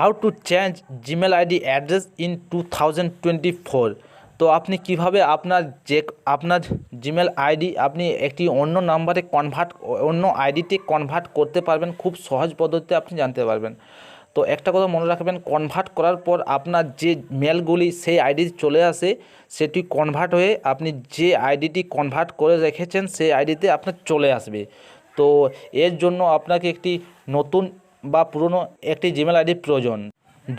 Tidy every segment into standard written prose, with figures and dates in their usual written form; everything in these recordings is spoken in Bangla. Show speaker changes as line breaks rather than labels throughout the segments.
How to change Gmail ID address in 2024। তো আপনি কিভাবে আপনার জিমেল আইডি আপনি একটি অন্য নাম্বারে অন্য আইডিতে কনভার্ট করতে পারবেন, খুব সহজ পদ্ধতিতে আপনি জানতে পারবেন। তো একটা কথা মনে রাখবেন, কনভার্ট করার পর আপনার যে মেলগুলি সেই আইডিতে চলে আসে, সেটি কনভার্ট হয়ে আপনি যে আইডিটি কনভার্ট করে রেখেছেন সেই আইডিতে আপনার চলে আসবে। তো এর জন্য আপনাকে একটি নতুন বা পুরনো একটি জিমেল আইডির প্রয়োজন।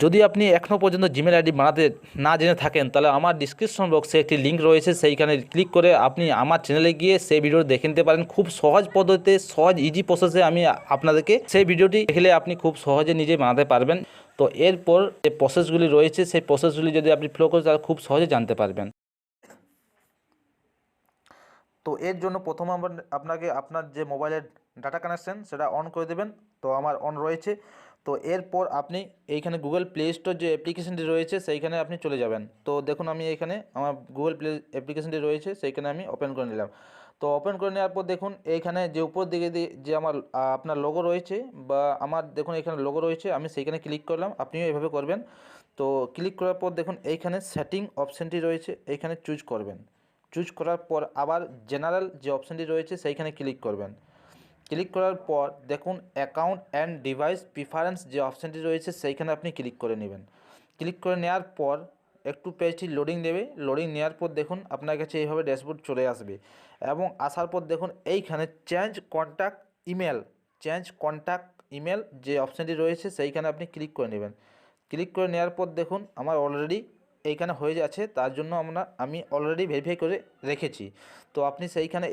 যদি আপনি এখনও পর্যন্ত জিমেল আইডি বানাতে না জেনে থাকেন, তাহলে আমার ডিসক্রিপশন বক্সে একটি লিঙ্ক রয়েছে, সেইখানে ক্লিক করে আপনি আমার চ্যানেলে গিয়ে সেই ভিডিও দেখে নিতে পারেন। খুব সহজ পদ্ধতিতে, সহজ ইজি প্রসেসে আমি আপনাদেরকে সেই ভিডিওটি দেখলে আপনি খুব সহজে নিজে বানাতে পারবেন। তো এরপর যে প্রসেসগুলি রয়েছে সেই প্রসেসগুলি যদি আপনি ফলো করেন তাহলে খুব সহজে জানতে পারবেন। তো এর জন্য প্রথম আপনাকে আপনার যে মোবাইলের ডাটা কানেকশান সেটা অন করে দেবেন। তো আমার অন রয়েছে। তো এরপর আপনি এইখানে গুগল প্লে স্টোর যে অ্যাপ্লিকেশানটি রয়েছে সেইখানে আপনি চলে যাবেন। তো দেখুন আমি এখানে আমার গুগল প্লে অ্যাপ্লিকেশানটি রয়েছে সেইখানে আমি ওপেন করে নিলাম। তো ওপেন করে নেওয়ার পর দেখুন এইখানে যে উপর দিকে যে আমার আপনার লোগো রয়েছে, বা আমার দেখুন এখানে লোগো রয়েছে, আমি সেইখানে ক্লিক করলাম। আপনিও এভাবে করবেন। তো ক্লিক করার পর দেখুন এইখানে সেটিং অপশানটি রয়েছে, এইখানে চুজ করবেন। চুজ করার পর আবার জেনারেল যে অপশানটি রয়েছে সেইখানে ক্লিক করবেন। ক্লিক করার পর দেখুন অ্যাকাউন্ট অ্যান্ড ডিভাইস প্রিফারেন্স যে অপশানটি রয়েছে সেইখানে আপনি ক্লিক করে নেবেন। ক্লিক করে নেওয়ার পর একটু পেজটি লোডিং নেবে। লোডিং নেওয়ার পর দেখুন আপনার কাছে এইভাবে ড্যাশবোর্ড চলে আসবে, এবং আসার পর দেখুন এইখানে চেঞ্জ কন্ট্যাক্ট ইমেল যে অপশানটি রয়েছে সেইখানে আপনি ক্লিক করে নেবেন। ক্লিক করে নেওয়ার পর দেখুন আমার অলরেডি এইখানে হয়ে যাচ্ছে, তার জন্য আমি অলরেডি ভেরিফাই করে রেখেছি। তো আপনি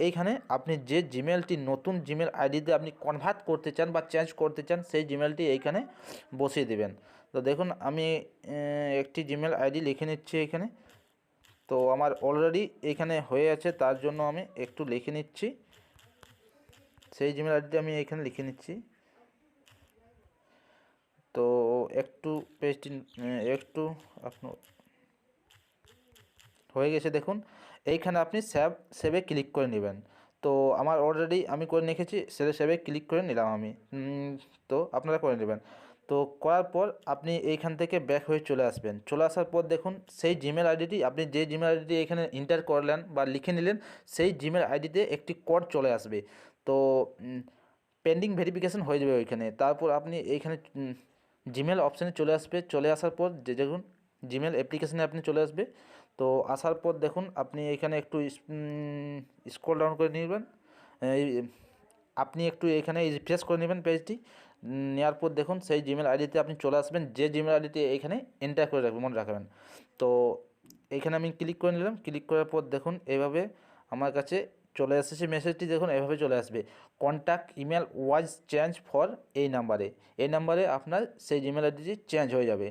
এইখানে আপনি যে জিমেলটি নতুন জিমেল আইডিতে আপনি কনভার্ট করতে চান বা চেঞ্জ করতে চান সেই জিমেলটি এইখানে বসিয়ে দেবেন। তো দেখুন আমি একটি জিমেল আইডি লিখে নিচ্ছি এখানে। তো আমার অলরেডি এখানে হয়ে আছে, তার জন্য আমি একটু লিখে নিচ্ছি। সেই জিমেল আইডিটি আমি এখানে লিখে নিচ্ছি। তো একটু পেজটি একটু আপনার হয়ে গেছে দেখুন। এইখানে আপনি সেভে ক্লিক করে নেবেন। তো আমার অলরেডি আমি করে রেখেছি, সেভে ক্লিক করে নিলাম আমি। তো আপনারা করে নেবেন। তো করার পর আপনি এইখান থেকে ব্যাক হয়ে চলে আসবেন। চলে আসার পর দেখুন সেই জিমেল আইডিটি আপনি যে জিমেল আইডিটি এখানে এন্টার করলেন বা লিখে নিলেন, সেই জিমেল আইডিতে একটি কোড চলে আসবে। তো পেন্ডিং ভেরিফিকেশন হয়ে যাবে ওইখানে। তারপর আপনি এইখানে জিমেল অপশানে চলে আসবে। চলে আসার পর দেখুন জিমেল অ্যাপ্লিকেশানে আপনি চলে আসবে। তো আসার পর দেখুন আপনি এখানে একটু স্ক্রল ডাউন করে নেবেন। এই আপনি একটু এখানে রিফ্রেশ করে নেবেন পেজটি। নেওয়ার পর দেখুন সেই জিমেল আইডিতে আপনি চলে আসবেন, যে জিমেল আইডিতে এখানে এন্টার করে রাখবেন, মনে রাখবেন। তো এইখানে আমি ক্লিক করে নিলাম। ক্লিক করার পর দেখুন এভাবে আমার কাছে চলে এসেছে মেসেজটি। দেখুন এভাবে চলে আসবে, contact email was change for এই নাম্বারে। এই নাম্বারে আপনার সেই জিমেল আইডিটি চেঞ্জ হয়ে যাবে।